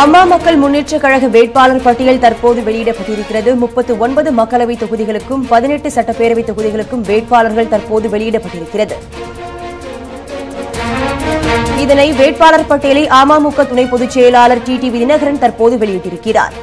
அம்மா மக்கள் முன்னேற்றக் கழக வேட்பாளர் பட்டியல் தற்போது வெளியிடப்பட்டிருக்கிறது. 39 மக்களவை தொகுதிகளுக்கும் 18 சட்டப்பேரவை தொகுதிகளுக்கும் வேட்பாளர்கள் தற்போது வெளியிடப்பட்டிருக்கிறது. இதனை வேட்பாளர் பட்டியலை அமமுக துணை பொதுச் செயலாளர் டிடிவி தினகரன் தற்போது வெளியிட்டிருக்கிறார்.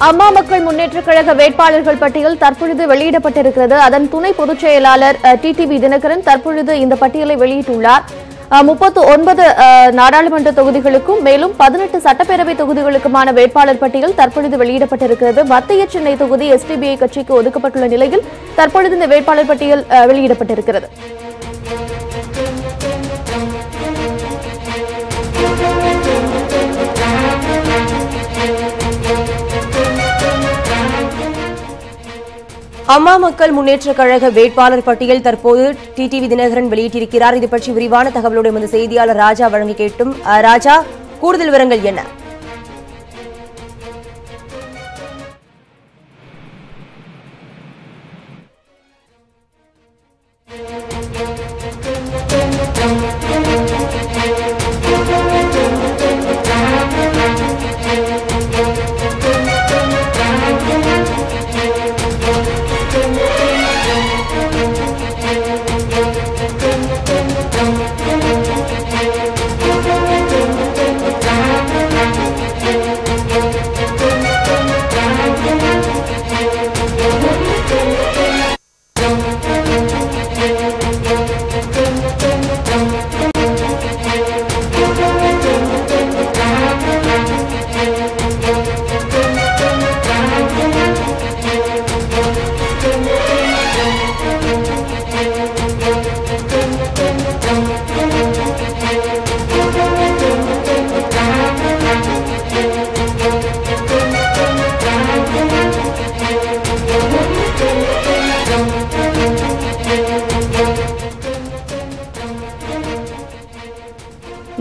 அம்மா மக்கள் முன்னேற்றக் கழக வேட்பாளர்கள் பட்டியல் தற்பொழுது வெளியிடப்பட்டிருக்கிறது. அதன் துணை பொதுச் செயலாளர் டிடிவி தினகரன் தற்பொழுது இந்த பட்டியலை வெளியிட்டுள்ளார். 39 நாடாளுமன்ற தொகுதிகளுக்கும் மேலும் 18 சட்டப்பேரவை தொகுதிகளுக்குமான வேட்பாளர் பட்டியல் தற்பொழுது வெளியிடப்பட்டிருக்கிறது. மத்திய சென்னை தொகுதி எஸ்டிபிஐ கட்சிக்கு ஒதுக்கப்பட்டுள்ள நிலையில் தற்பொழுது இந்த வேட்பாளர் பட்டியல் வெளியிடப்பட்டிருக்கிறது. அம்மா மக்கள் முன்னேற்றக் கழக வேட்பாளர் பட்டியல் தற்போது டிடிவி தினகரன் வெளியிட்டிருக்கிறார். இது பற்றி விரிவான தகவலோடு எமது செய்தியாளர் ராஜா வழங்கி கேட்டும். ராஜா, கூடுதல் விவரங்கள் என்ன?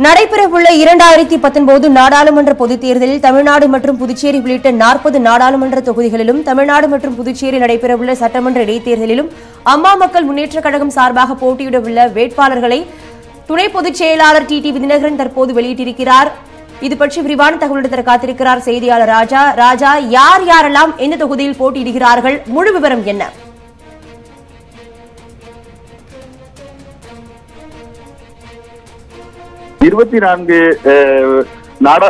நடைபெறவுள்ள 2019 நாடாளுமன்ற பொதுத் தேர்தலில் தமிழ்நாடு மற்றும் புதுச்சேரி உள்ளிட்ட 40 நாடாளுமன்ற தொகுதிகளிலும் தமிழ்நாடு மற்றும் புதுச்சேரி நடைபெறவுள்ள சட்டமன்ற இடைத்தேர்தலிலும் அம்மா மக்கள் முன்னேற்றக் கழகம் சார்பாக போட்டியிடவுள்ள வேட்பாளர்களை துணை பொதுச் செயலாளர் டிடிவி தினகரன் தற்போது வெளியிட்டிருக்கிறார். இது பற்றி விரிவான தகவல் தர காத்திருக்கிறார் செய்தியாளர் ராஜா. ராஜா, யார் யாரெல்லாம் எந்த தொகுதியில் போட்டியிடுகிறார்கள்? முழு விவரம் என்ன? 24 நாடா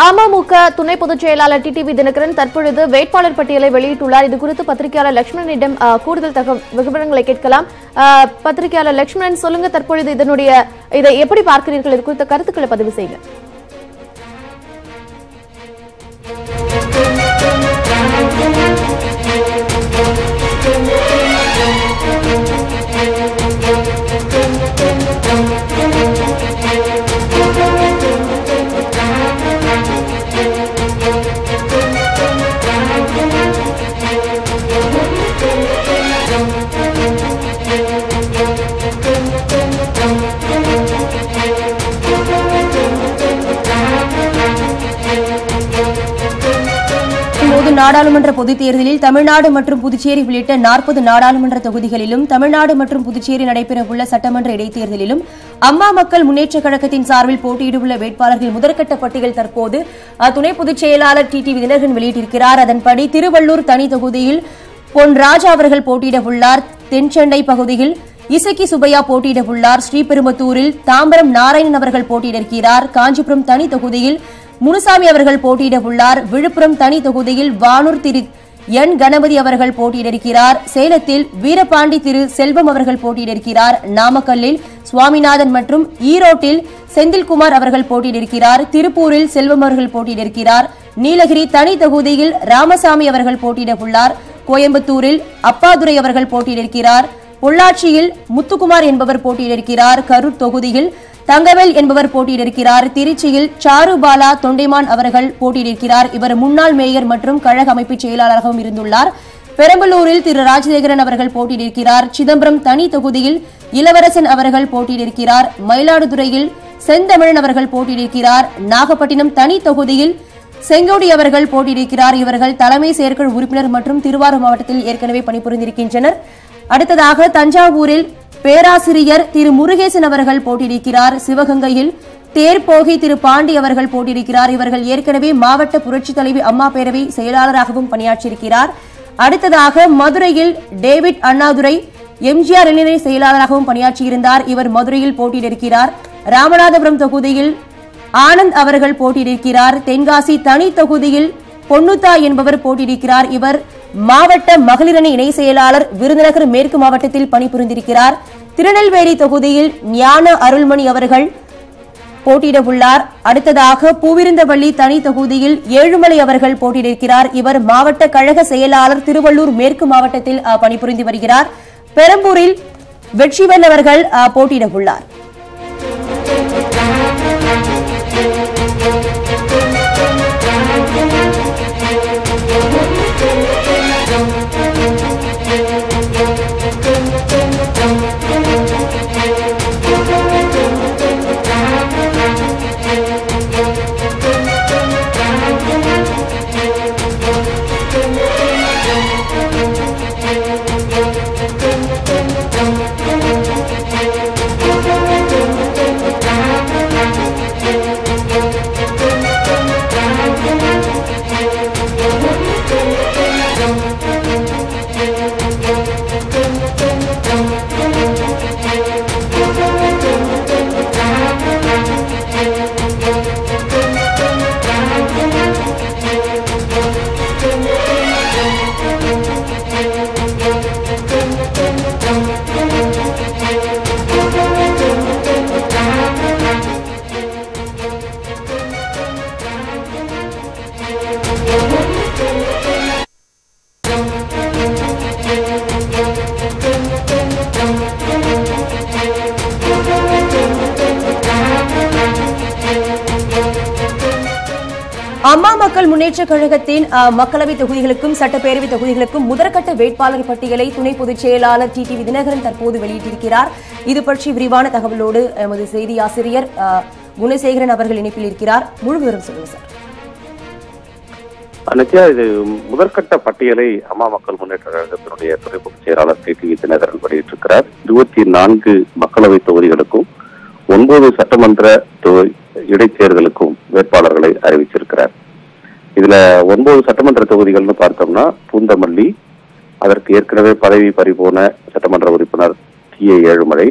அமமுக துணை பொதுச் செயலாளர் டிடிவி தினகரன் தற்பொழுது வேட்பாளர் பட்டியலை வெளியிட்டுள்ளார். இது குறித்து பத்திரிகையாளர் லட்சுமணனிடம் கூடுதல் விவரங்களை கேட்கலாம். பத்திரிகையாளர் லட்சுமணன், சொல்லுங்க, தற்பொழுது இதை எப்படி பார்க்கிறீர்கள்? இது குறித்த கருத்துக்களை பதிவு செய்யுங்க. நாடாளுமன்ற பொதுத் தேர்தலில் தமிழ்நாடு மற்றும் புதுச்சேரி உள்ளிட்ட 40 நாடாளுமன்ற தொகுதிகளிலும் தமிழ்நாடு மற்றும் புதுச்சேரி நடைபெறவுள்ள சட்டமன்ற இடைத்தேர்தலிலும் அம்மா மக்கள் முன்னேற்றக் கழகத்தின் சார்பில் போட்டியிடவுள்ள வேட்பாளர்கள் முதற்கட்ட பட்டியல் தற்போது துணை பொதுச் செயலாளர் டிடிவி தினகரன் வெளியிட்டிருக்கிறார். அதன்படி திருவள்ளூர் தனி தொகுதியில் பொன் ராஜா அவர்கள் போட்டியிட உள்ளார். தென்சென்னை பகுதியில் இசக்கி சுப்பையா போட்டியிட உள்ளார். ஸ்ரீபெரும்புத்தூரில் தாம்பரம் நாராயணன் அவர்கள் போட்டியிடுகிறார். காஞ்சிபுரம் தனி தொகுதியில் முனுசாமி அவர்கள் போட்டியிட உள்ளார். விழுப்புரம் தனி தொகுதியில் வானூர் திரு என் கணபதி அவர்கள் போட்டியிடுகிறார். சேலத்தில் வீரபாண்டி திரு செல்வம் அவர்கள் போட்டியிடுகிறார். நாமக்கல்லில் சுவாமிநாதன் மற்றும் ஈரோட்டில் செந்தில்குமார் அவர்கள் போட்டியிடுகிறார். திருப்பூரில் செல்வம் அவர்கள் போட்டியிடுகிறார். நீலகிரி தனி தொகுதியில் ராமசாமி அவர்கள் போட்டியிட உள்ளார். கோயம்புத்தூரில் அப்பாதுரை அவர்கள் போட்டியிடுகிறார். பொள்ளாச்சியில் முத்துக்குமார் என்பவர் போட்டியிடுகிறார். கரூர் தொகுதியில் தங்கவேல் என்பவர் போட்டியிடுகிறார். திருச்சியில் சாருபாலா தொண்டைமான் அவர்கள் போட்டியிடுகிறார். இவர் முன்னாள் மேயர் மற்றும் கழக அமைப்பு செயலாளராகவும் இருந்துள்ளார். பெரம்பலூரில் திரு ராஜசேகரன் அவர்கள் போட்டியிடுகிறார். சிதம்பரம் தனி தொகுதியில் இளவரசன் அவர்கள் போட்டியிடுகிறார். மயிலாடுதுறையில் செந்தமிழன் அவர்கள் போட்டியிடுகிறார். நாகப்பட்டினம் தனி தொகுதியில் செங்கோடி அவர்கள் போட்டியிடுகிறார். இவர்கள் தலைமை செயற்குழு உறுப்பினர் மற்றும் திருவாரூர் மாவட்டத்தில் ஏற்கனவே பணிபுரிந்திருக்கின்றனர். அடுத்ததாக தஞ்சாவூரில் பேராசிரியர் திரு முருகேசன் அவர்கள் போட்டியிடுகிறார். சிவகங்கையில் தேர்போகி திரு பாண்டி அவர்கள் போட்டியிடுகிறார். இவர்கள் ஏற்கனவே மாவட்ட புரட்சித் தலைவி அம்மா பேரவை செயலாளராகவும் பணியாற்றியிருக்கிறார். அடுத்ததாக மதுரையில் டேவிட் அண்ணாதுரை எம்ஜிஆர் இளைஞரணி செயலாளராகவும் பணியாற்றியிருந்தார். இவர் மதுரையில் போட்டியிடுகிறார். ராமநாதபுரம் தொகுதியில் ஆனந்த் அவர்கள் போட்டியிடுகிறார். தென்காசி தனி தொகுதியில் பொன்னுத்தா என்பவர் போட்டியிடுகிறார். இவர் மாவட்ட மகளிரணி இணை செயலாளர், விருதுநகர் மேற்கு மாவட்டத்தில் பணிபுரிந்திருக்கிறார். திருநெல்வேலி தொகுதியில் ஞான அருள்மணி அவர்கள் போட்டியிட உள்ளார். அடுத்ததாக பூவிருந்தவள்ளி தனி தொகுதியில் ஏழுமலை அவர்கள் போட்டியிடுகிறார். இவர் மாவட்ட கழக செயலாளர், திருவள்ளூர் மேற்கு மாவட்டத்தில் பணிபுரிந்து வருகிறார். பெரம்பூரில் வெற்றிவேல் அவர்கள் போட்டியிட உள்ளார். அம்மா மக்கள் முன்னேற்ற கழகத்தின் மக்களவை தொகுதிகளுக்கும் சட்டப்பேரவை தொகுதிகளுக்கும் முதற்கட்ட வேட்பாளர் பட்டியலை துணை பொதுச் செயலாளர் டிடிவி தினகரன் தற்போது வெளியிட்டிருக்கிறார். இது பற்றி விரிவான தகவலோடு எமது செய்தி ஆசிரியர் குணசேகரன் அவர்கள் இணைப்பில் இருக்கிறார். முழு விவரம் சொல்லுங்க சார். நித்யா, இது முதற்கட்ட பட்டியலை அம்மா மக்கள் முன்னேற்ற கழகத்தினுடைய துணை பொதுச் செயலாளர் டிடிவி தினகரன் வெளியிட்டிருக்கிறார். 24 மக்களவை தொகுதிகளுக்கும் 9 சட்டமன்ற இடைத்தேர்தலுக்கும் வேட்பாளர்களை அறிவிச்சிருக்கிறார். இதுல 9 சட்டமன்ற தொகுதிகள்னு பார்த்தோம்னா பூந்தமல்லி, அதற்கு ஏற்கனவே பதவி பறிபோன சட்டமன்ற உறுப்பினர் டி.ஏ. ஏழுமலை,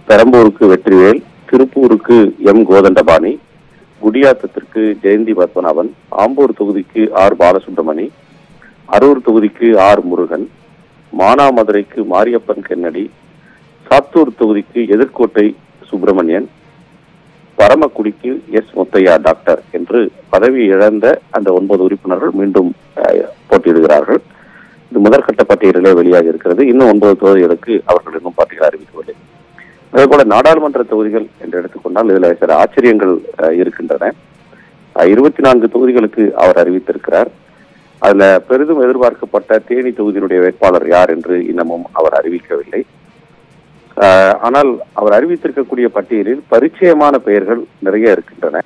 பெரம்பூருக்கு வெற்றிவேல், திருப்பூருக்கு எம். கோதண்டபாணி, குடியாத்தத்திற்கு ஜெயந்தி பத்மநாபன், ஆம்பூர் தொகுதிக்கு ஆர். பாலசுப்ரமணி, அரூர் தொகுதிக்கு ஆர். முருகன், மானாமதுரைக்கு மாரியப்பன் கென்னடி, சாத்தூர் தொகுதிக்கு எதிர்கோட்டை சுப்பிரமணியன், பரமக்குடிக்கு எஸ். முத்தையா டாக்டர் என்று பதவி இழந்த அந்த 9 உறுப்பினர்கள் மீண்டும் போட்டியிடுகிறார்கள். இது முதற்கட்ட பட்டியலிலே வெளியாக இருக்கிறது. இன்னும் 9 தொகுதிகளுக்கு அவர்கள் இன்னும் பட்டியல் அறிவிக்கவில்லை. அதே போல நாடாளுமன்ற தொகுதிகள் என்று எடுத்துக்கொண்டால் இதுல சில ஆச்சரியங்கள் இருக்கின்றன. 24 தொகுதிகளுக்கு அவர் அறிவித்திருக்கிறார். அதுல பெரிதும் எதிர்பார்க்கப்பட்ட தேனி தொகுதியினுடைய வேட்பாளர் யார் என்று இன்னமும் அவர் அறிவிக்கவில்லை. ஆனால் அவர் அறிவித்திருக்கக்கூடிய பட்டியலில் பரிச்சயமான பெயர்கள் நிறைய இருக்கின்றன.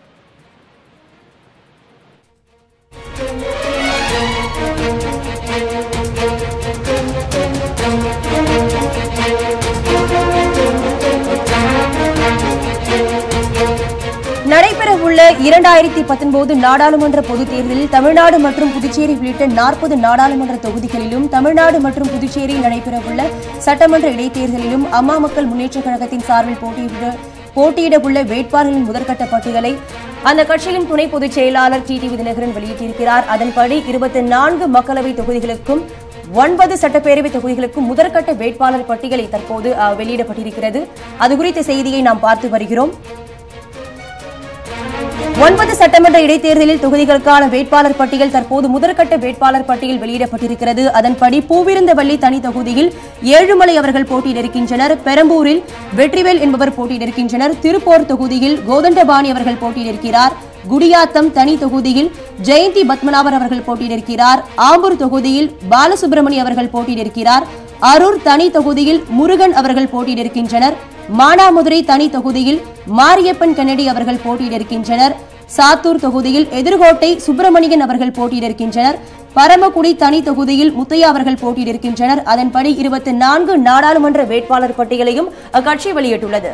நடைபெறவுள்ள 2019 நாடாளுமன்ற பொதுத் தேர்தலில் தமிழ்நாடு மற்றும் புதுச்சேரி உள்ளிட்ட 40 நாடாளுமன்ற தொகுதிகளிலும் தமிழ்நாடு மற்றும் புதுச்சேரியில் நடைபெறவுள்ள சட்டமன்ற இடைத்தேர்தலிலும் அம்மா மக்கள் முன்னேற்றக் கழகத்தின் சார்பில் போட்டியிடவுள்ள வேட்பாளர்களின் முதற்கட்ட பட்டியலை அந்த கட்சியின் துணை பொதுச் செயலாளர் டிடிவி தினகரன் வெளியிட்டிருக்கிறார். அதன்படி 24 மக்களவை தொகுதிகளுக்கும் 9 சட்டப்பேரவை தொகுதிகளுக்கும் முதற்கட்ட வேட்பாளர் பட்டியலை தற்போது வெளியிடப்பட்டிருக்கிறது. அது குறித்த செய்தியை நாம் பார்த்து வருகிறோம். 9 சட்டமன்ற இடைத்தேர்தலில் தொகுதிகளுக்கான வேட்பாளர் பட்டியல் தற்போது முதற்கட்ட வேட்பாளர் பட்டியல் வெளியிடப்பட்டிருக்கிறது. அதன்படி பூவிருந்தவள்ளி தனி தொகுதியில் ஏழுமலை அவர்கள் போட்டியிடுகின்றனர். பெரம்பூரில் வெற்றிவேல் என்பவர் போட்டியிடுகின்றனர். திருப்போர் தொகுதியில் கோதண்டபாணி அவர்கள் போட்டியிடுகிறார். குடியாத்தம் தனி தொகுதியில் ஜெயந்தி பத்மநாபன் அவர்கள் போட்டியிடுகிறார். ஆம்பூர் தொகுதியில் பாலசுப்ரமணி அவர்கள் போட்டியிடுகிறார். அரூர் தனி தொகுதியில் முருகன் அவர்கள் போட்டியிடுகின்றனர். மானாமதுரை தனி தொகுதியில் மாரியப்பன் கென்னடி அவர்கள் போட்டியிடுகின்றனர். சாத்தூர் தொகுதியில் எதிர்கோட்டை சுப்பிரமணியன் அவர்கள் போட்டியிடுகின்றனர். பரமக்குடி தனி தொகுதியில் முத்தையா அவர்கள் போட்டியிடுகின்றனர். அதன்படி 24 நாடாளுமன்ற வேட்பாளர் பட்டியலையும் அக்கட்சி வெளியிட்டுள்ளது.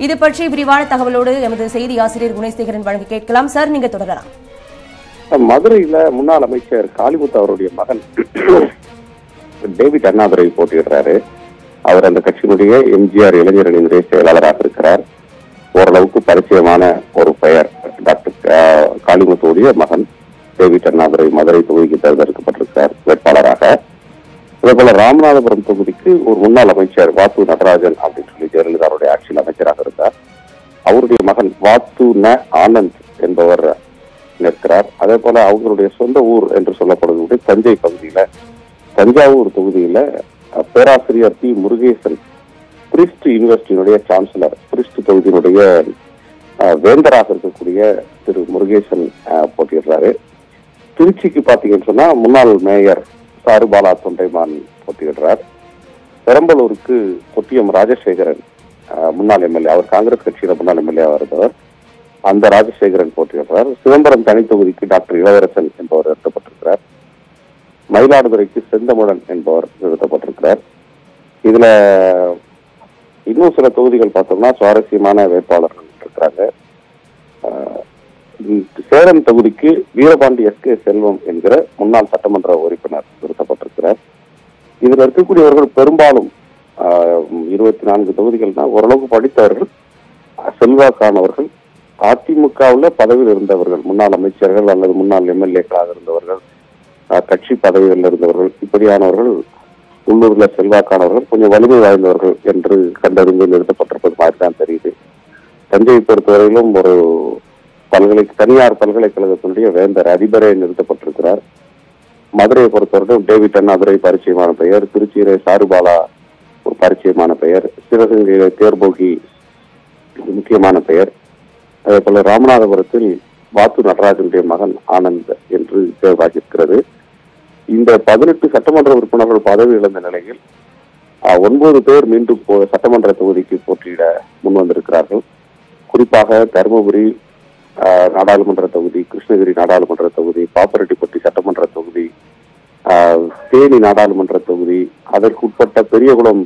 இது பற்றி விரிவான தகவலோடு எமது செய்தி ஆசிரியர் குணேசேகரன் வழங்க கேட்கலாம். சார், நீங்க தொடரலாம். மதுரையில முன்னாள் அமைச்சர் காளிமுத்து அவருடைய மகன் டேவிட் அண்ணாதுரை போட்டியிடுறாரு. அவர் அந்த கட்சியினுடைய எம்ஜிஆர் இளைஞரணியினுடைய செயலாளராக இருக்கிறார். ஓரளவுக்கு பரிச்சயமான ஒரு பெயர் டாக்டர் காளிமுத்துடைய மகன் டேவிட் அண்ணாதுரை மதுரை தொகுதிக்கு தேர்ந்தெடுக்கப்பட்டிருக்கிறார் வேட்பாளராக. அதே போல ராமநாதபுரம் தொகுதிக்கு ஒரு முன்னாள் அமைச்சர் வாத்து நடராஜன் அப்படின்னு சொல்லி ஜெயலலிதாவுடைய ஆட்சியில் அமைச்சராக இருந்தார். அவருடைய மகன் வாத்து ஆனந்த் என்பவர் நிற்கிறார். அதே போல அவங்களுடைய சொந்த ஊர் என்று சொல்லப்படுவதற்கு தஞ்சை பகுதியில தஞ்சாவூர் தொகுதியில பேராசிரியர் டி முருகேசன் பிரிஸ்ட் யூனிவர்சிட்டியினுடைய சான்சலர் பிரிஸ்ட் தொகுதியினுடைய வேந்தராக இருக்கக்கூடிய திரு முருகேசன் போட்டியிடுறாரு. திருச்சிக்கு பாத்தீங்கன்னு சொன்னா முன்னாள் மேயர் சாருபாலா தொண்டைமான் போட்டியிடுறார். பெரம்பலூருக்கு கொட்டியம் ராஜசேகரன் முன்னாள் எம்எல்ஏ, அவர் காங்கிரஸ் கட்சியில முன்னாள் எம்எல்ஏவா இருந்தவர், அந்த ராஜசேகரன் போட்டியிடுறார். சிதம்பரம் தனி தொகுதிக்கு டாக்டர் இளவரசன் என்பவர் நிறுத்தப்பட்டிருக்கிறார். மயிலாடுதுறைக்கு செந்தமிழன் என்பவர் நிறுத்தப்பட்டிருக்கிறார். இதுல இன்னும் சில தொகுதிகள் பார்த்தோம்னா சுவாரஸ்யமான வேட்பாளர்கள் இருக்கிறாங்க. சேலம் தொகுதிக்கு வீரபாண்டி எஸ்.கே. செல்வம் என்கிற முன்னாள் சட்டமன்ற உறுப்பினர் நிறுத்தப்பட்டிருக்கிறார். இதுல இருக்கக்கூடியவர்கள் பெரும்பாலும் 24 தொகுதிகள் தான் ஓரளவுக்கு படித்தவர்கள், செல்வாக்கானவர்கள், அதிமுகவில் பதவியில் இருந்தவர்கள், முன்னாள் அமைச்சர்கள் அல்லது முன்னாள் எம்எல்ஏக்களாக இருந்தவர்கள், கட்சி பதவிகளில் இருந்தவர்கள், இப்படியானவர்கள் உள்ளூர்ல செல்வாக்கானவர்கள், கொஞ்சம் வலிமை வாய்ந்தவர்கள் என்று கண்டறிந்து நிறுத்தப்பட்டிருப்பது மாதிரி தான் தெரியுது. தஞ்சையை பொறுத்தவரையிலும் ஒரு தனியார் பல்கலைக்கழகத்தினுடைய வேந்தர் அதிபரே நிறுத்தப்பட்டிருக்கிறார். மதுரையை பொறுத்தவரைக்கும் டேவிட் அண்ணாதுரை பரிச்சயமான பெயர், திருச்சியிலே சாருபாலா ஒரு பரிச்சயமான பெயர், சிவகங்கையிலே தேர்போகி முக்கியமான பெயர், அதே போல ராமநாதபுரத்தில் வாத்து நடராஜனுடைய மகன் ஆனந்த் என்று தேர்வாகியிருக்கிறது. இந்த 18 சட்டமன்ற உறுப்பினர்கள் பதவி இழந்த நிலையில் 9 பேர் மீண்டும் சட்டமன்ற தொகுதிக்கு போட்டியிட முன் வந்திருக்கிறார்கள். குறிப்பாக தருமபுரி நாடாளுமன்ற தொகுதி, கிருஷ்ணகிரி நாடாளுமன்ற தொகுதி, பாப்பரெட்டிப்பட்டி சட்டமன்ற தொகுதி, தேனி நாடாளுமன்ற தொகுதி, அதற்கு உட்பட்ட பெரியகுளம்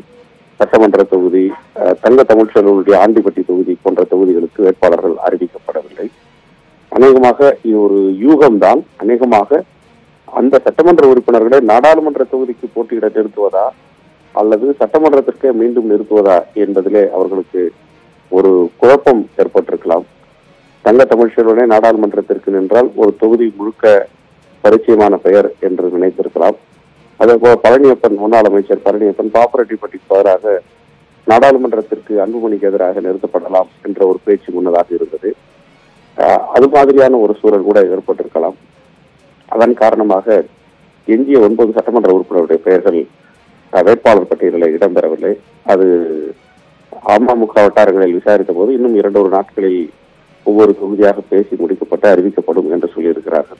சட்டமன்ற தொகுதி, தங்க தமிழ்ச்செல்வனுடைய ஆண்டிப்பட்டி தொகுதி போன்ற தொகுதிகளுக்கு வேட்பாளர்கள் அறிவிக்கப்படவில்லை. அநேகமாக இது ஒரு யூகம்தான். அநேகமாக அந்த சட்டமன்ற உறுப்பினர்களை நாடாளுமன்ற தொகுதிக்கு போட்டியிட நிறுத்துவதா அல்லது சட்டமன்றத்திற்கே மீண்டும் நிறுத்துவதா என்பதிலே அவர்களுக்கு ஒரு குழப்பம் ஏற்பட்டிருக்கலாம். தங்க தமிழ்ச்செல்வனே நாடாளுமன்றத்திற்கு நின்றால் ஒரு தொகுதி முழுக்க பரிச்சயமான பெயர் என்று நினைத்திருக்கலாம். அதே போல பழனியப்பன், முன்னாள் அமைச்சர் பழனியப்பன் பாப்பரெட்டிப்பட்டிக்கு பதிலாக நாடாளுமன்றத்திற்கு அன்புமணிக்கு எதிராக நிறுத்தப்படலாம் என்ற ஒரு பேச்சு முன்னதாக இருந்தது. அது மாதிரியான ஒரு சூழல் கூட ஏற்பட்டிருக்கலாம். அதன் காரணமாக எஞ்சிய 9 சட்டமன்ற உறுப்பினருடைய பெயர்கள் வேட்பாளர் பட்டியலில் இடம்பெறவில்லை. அது அமமுக வட்டாரங்களில் விசாரித்த போது இன்னும் 2 நாட்களில் ஒவ்வொரு தொகுதியாக பேசி முடிக்கப்பட்டு அறிவிக்கப்படும் என்று சொல்லியிருக்கிறார்கள்.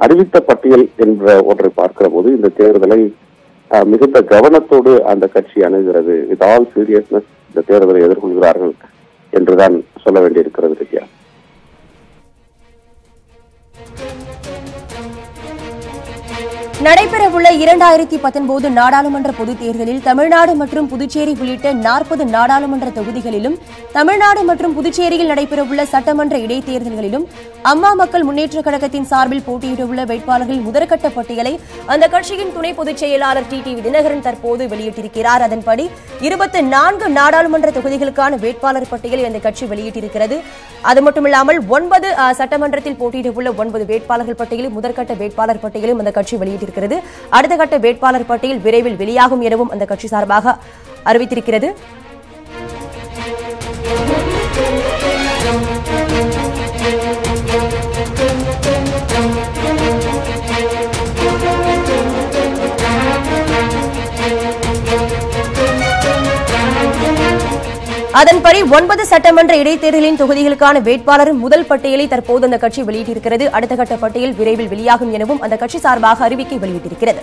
அறிவித்த பட்டியல் என்ற ஒன்றை பார்க்கிற போது இந்த தேர்தலை மிகுந்த கவனத்தோடு அந்த கட்சி அணுகிறது. வித் ஆல் சீரியஸ்னஸ் இந்த தேர்தலை எதிர்கொள்கிறார்கள் என்றுதான் சொல்ல வேண்டியிருக்கிறது. ரிஷியா, நடைபெறவுள்ள 2019 நாடாளுமன்ற பொதுத் தேர்தலில் தமிழ்நாடு மற்றும் புதுச்சேரி உள்ளிட்ட 40 நாடாளுமன்ற தொகுதிகளிலும் தமிழ்நாடு மற்றும் புதுச்சேரியில் நடைபெறவுள்ள சட்டமன்ற இடைத்தேர்தல்களிலும் அம்மா மக்கள் முன்னேற்றக் கழகத்தின் சார்பில் போட்டியிடவுள்ள வேட்பாளர்களின் முதற்கட்ட பட்டியலை அந்த கட்சியின் துணை பொதுச் செயலாளர் டிடிவி தினகரன் தற்போது வெளியிட்டிருக்கிறார். அதன்படி 24 நாடாளுமன்ற தொகுதிகளுக்கான வேட்பாளர் பட்டியலை அந்த கட்சி வெளியிட்டிருக்கிறது. அது மட்டுமில்லாமல் 9 சட்டமன்றத்தில் போட்டியிடவுள்ள 9 வேட்பாளர்கள் பட்டியலும் முதற்கட்ட வேட்பாளர் பட்டியலும் அந்த கட்சி வெளியிட்டிருக்கிறது. அடுத்த கட்ட வேட்பாளர் பட்டியல் விரைவில் வெளியாகும் எனவும் அந்த கட்சி சார்பாக அறிவித்திருக்கிறது. அதன்படி 9 சட்டமன்ற இடைத்தேர்தலின் தொகுதிகளுக்கான வேட்பாளரின் முதல் பட்டியலை தற்போது அந்த கட்சி வெளியிட்டிருக்கிறது. அடுத்த கட்ட பட்டியல் விரைவில் வெளியாகும் எனவும் அந்த கட்சி சார்பாக அறிவிக்கை வெளியிட்டிருக்கிறது.